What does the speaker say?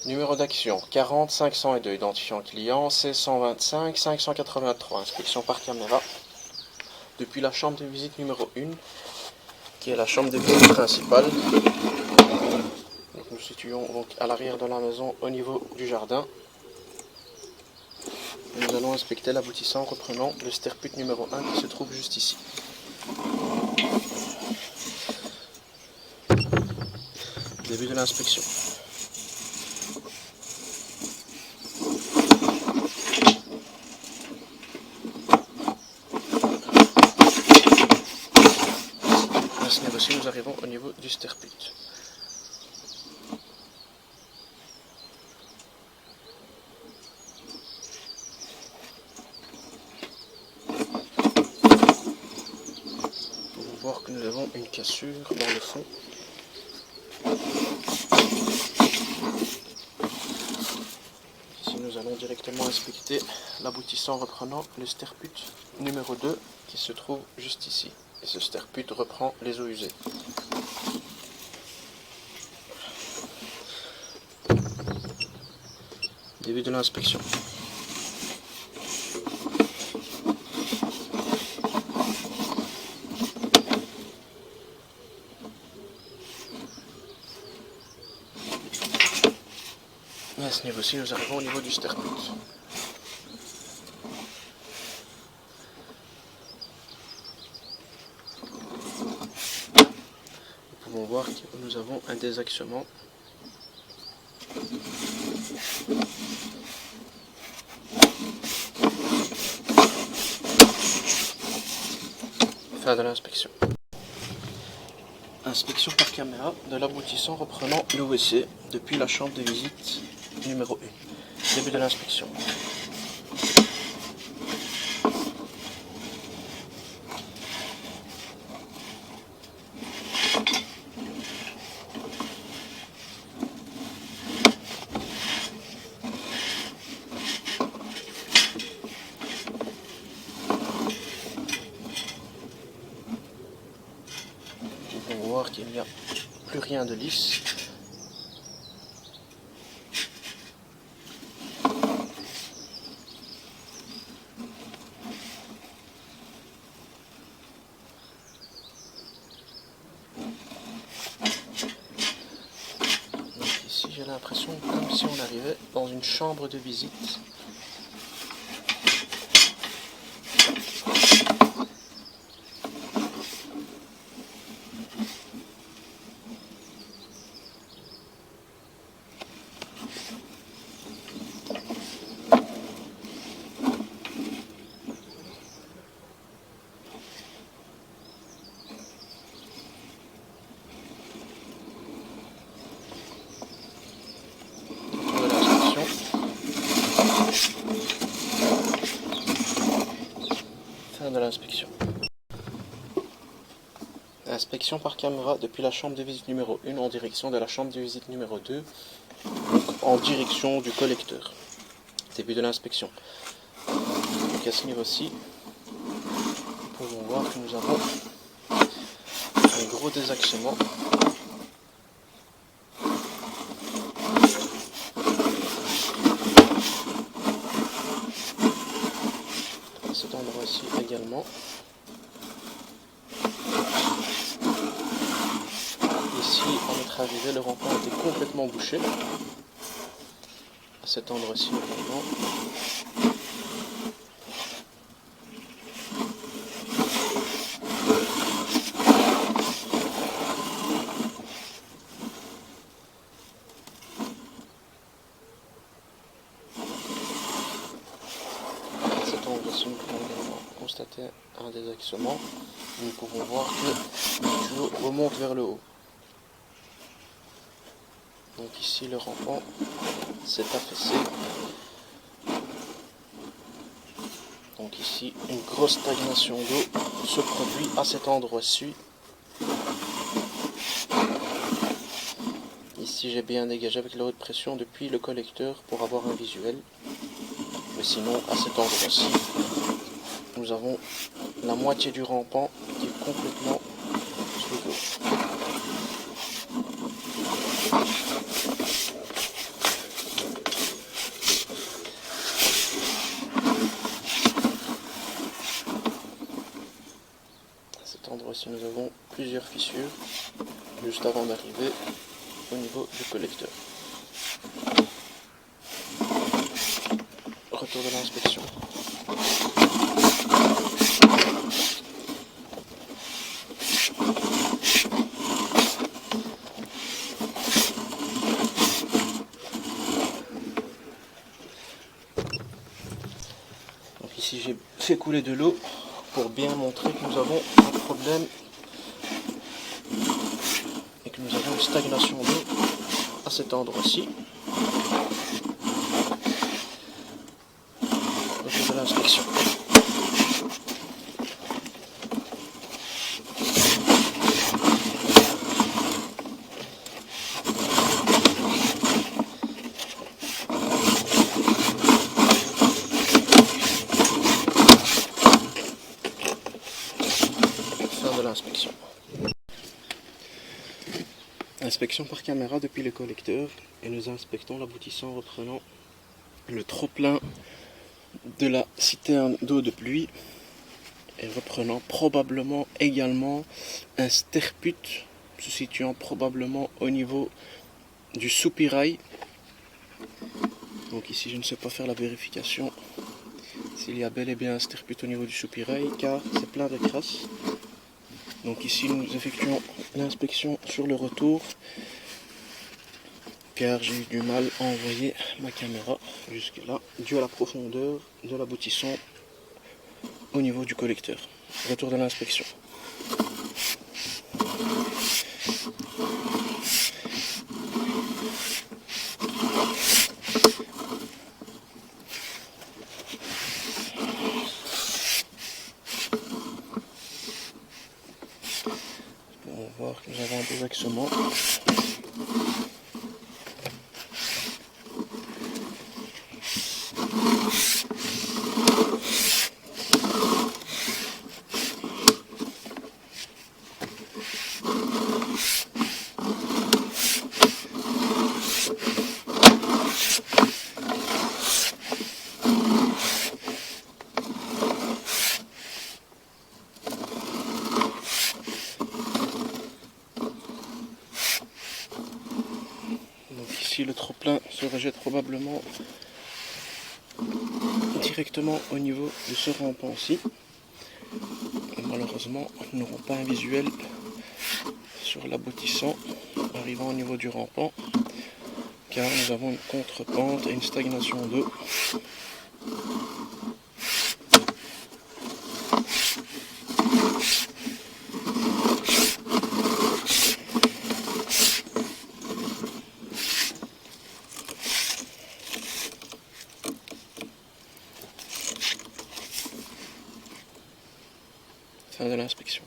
Numéro d'action 40 502, identifiant client C125 583, inspection par caméra depuis la chambre de visite numéro 1, qui est la chambre de visite principale. Donc, nous situons donc à l'arrière de la maison au niveau du jardin. Nous allons inspecter l'aboutissant en reprenant le sterput numéro 1 qui se trouve juste ici. Début de l'inspection. À ce niveau-ci, nous arrivons au niveau du sterput. Vous pouvez voir que nous avons une cassure dans le fond. Ici, nous allons directement inspecter l'aboutissant reprenant le sterput numéro 2 qui se trouve juste ici. Et ce sterput reprend les eaux usées. Début de l'inspection. Et à ce niveau-ci, nous arrivons au niveau du sterput. Nous pouvons voir que nous avons un désaxement. Fin de l'inspection. Inspection par caméra de l'aboutissant reprenant le WC depuis la chambre de visite numéro 1. Début de l'inspection. Nous pouvons voir qu'il n'y a plus rien de lisse. Donc ici j'ai l'impression comme si on arrivait dans une chambre de visite. Fin de l'inspection. Inspection par caméra depuis la chambre de visite numéro 1 en direction de la chambre de visite numéro 2, donc en direction du collecteur. Début de l'inspection. Donc à ce niveau-ci, nous pouvons voir que nous avons un gros désaxement. À cet endroit-ci également. Ici, à notre arrivée, le rempart était complètement bouché. À cet endroit-ci également. À cet endroit-ci, nous pouvons également constater un désaxement. Nous pouvons voir que le tuyau remonte vers le haut. Donc ici le rampant s'est affaissé. Donc ici une grosse stagnation d'eau se produit à cet endroit-ci. Ici j'ai bien dégagé avec la haute pression depuis le collecteur pour avoir un visuel. Mais sinon à cet endroit-ci nous avons la moitié du rampant qui est complètement sous l'eau. première fissure juste avant d'arriver au niveau du collecteur. Retour de l'inspection. Donc ici j'ai fait couler de l'eau pour bien montrer que nous avons un problème et que nous avons une stagnation d'eau à cet endroit-ci. Retour de l'inspection. Fin de l'inspection. Inspection par caméra depuis le collecteur et nous inspectons l'aboutissant reprenant le trop-plein de la citerne d'eau de pluie et reprenant probablement également un sterput se situant probablement au niveau du soupirail. Donc ici je ne sais pas faire la vérification s'il y a bel et bien un sterput au niveau du soupirail car c'est plein de crasse. Donc ici nous effectuons l'inspection sur le retour car j'ai eu du mal à envoyer ma caméra jusque là dû à la profondeur de l'aboutissant au niveau du collecteur. Retour de l'inspection. On va voir que nous avons un désaxement. Donc ici le trop-plein se rejette probablement directement au niveau de ce rampant-ci. Malheureusement, nous n'aurons pas un visuel sur l'aboutissant arrivant au niveau du rampant car nous avons une contre-pente et une stagnation d'eau. Fin de l'inspection.